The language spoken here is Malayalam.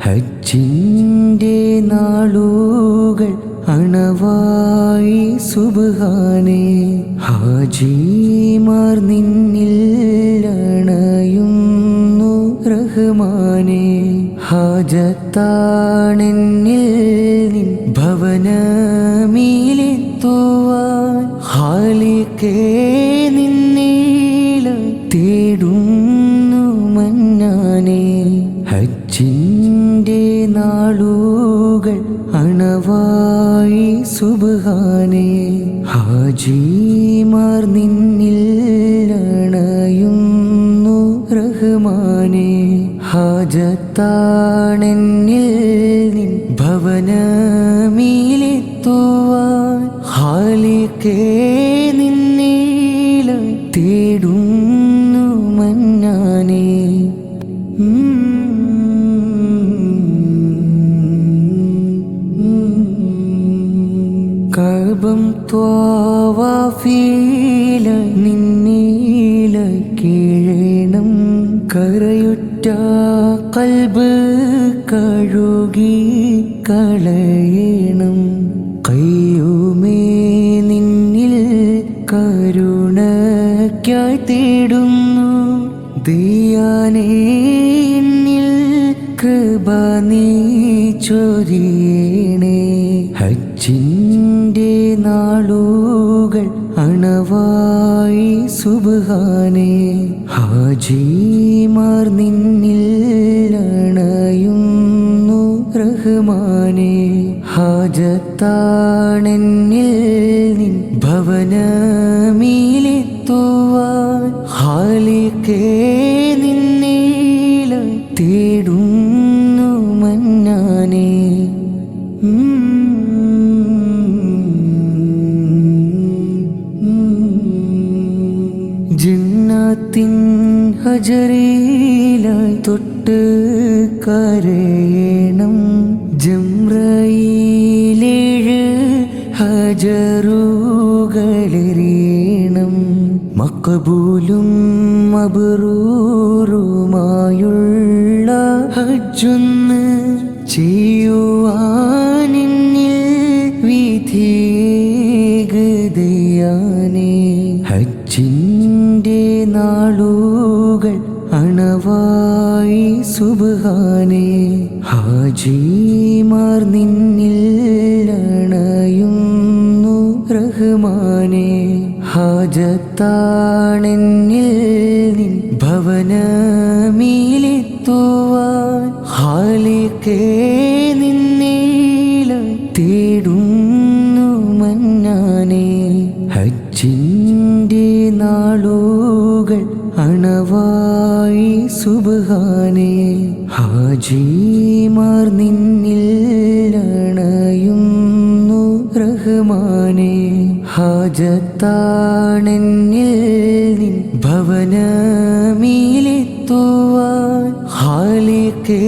ഹജ്ജിൻ്റെ നാളുകൾ അണവായി സുബ്ഹാനേ. ഹാജിമാർ നിന്നിൽ അണയുന്നു റഹ്മാനേ. ഹാജത്താണെന്നിൽ നിൻ ഭവനമീലെത്തുവാൻ ഖാലിഖേ നിന്നീളം തേടുന്നു മന്നാനേ. ഹജ്ജിൻ്റെ നാളുകൾ അണവായി സുബ്ഹാനേ. ഹാജിമാർ നിന്നിൽ അണയുന്നു റഹ്മാനേ. ഹാജത്താണെന്നിൽ നിൻ ഭവനമീലെത്തുവാൻ ഖാലിഖേ നിന്നീളം തേടുന്നു മന്നാനേ. കഅബം ത്വാവാഫിലായി നിന്നീലായി കീഴണം. കരയുറ്റ ഖൽബ് കഴുകി കളയണം. ഖയ്യൂമേ നിന്നിൽ കരുണയ്ക്കായി തേടുന്നു. ദിയാനേ എന്നിൽ കൃപ നീ ചൊരിയണേ. ഹജ്ജിൻ്റെ നാളുകൾ അണവായി സുബ്ഹാനേ. ഹാജിമാർ നിന്നിൽ അണയുന്നു റഹ്മാനേ. ഹാജത്താണെന്നിൽ നിൻ ഭവനമീലെത്തുവാൻ ഖാലിഖേ നിന്നീളം തേടുന്നു മന്നാനേ. ജന്നത്തിൻ ഹജറിലായി തൊട്ട് കരയണം. ജംറയിലേഴ് ഹജറുകളെറിയണം. മഖബൂലും മബ്റൂറുമായുള്ള ഹജ്ജൊന്ന് ചെയ്യുവാനെന്നിൽ വിധിയേകതയാനേ. ഹജ്ജിൻ്റെ നാളുകൾ അണവായി സുബ്ഹാനേ. ഹാജിമാർ നിന്നിൽ അണയുന്നു റഹ്മാനേ. ഹാജത്താണെന്നിൽ നിൻ ഭവനമീലെത്തുവാൻ ഖാലിഖേ നിന്നീളം തേടുന്നു മന്നാനേ. ഹജ്ജിൻ്റെ നാളുകൾ അണവായി സുബ്ഹാനേ. ഹാജിമാർ നിന്നിൽ അണയുന്നു റഹ്മാനേ. ഹാജത്താണെന്നിൽ നിൻ ഭവനമീലെത്തുവാൻ ഖാലിഖേ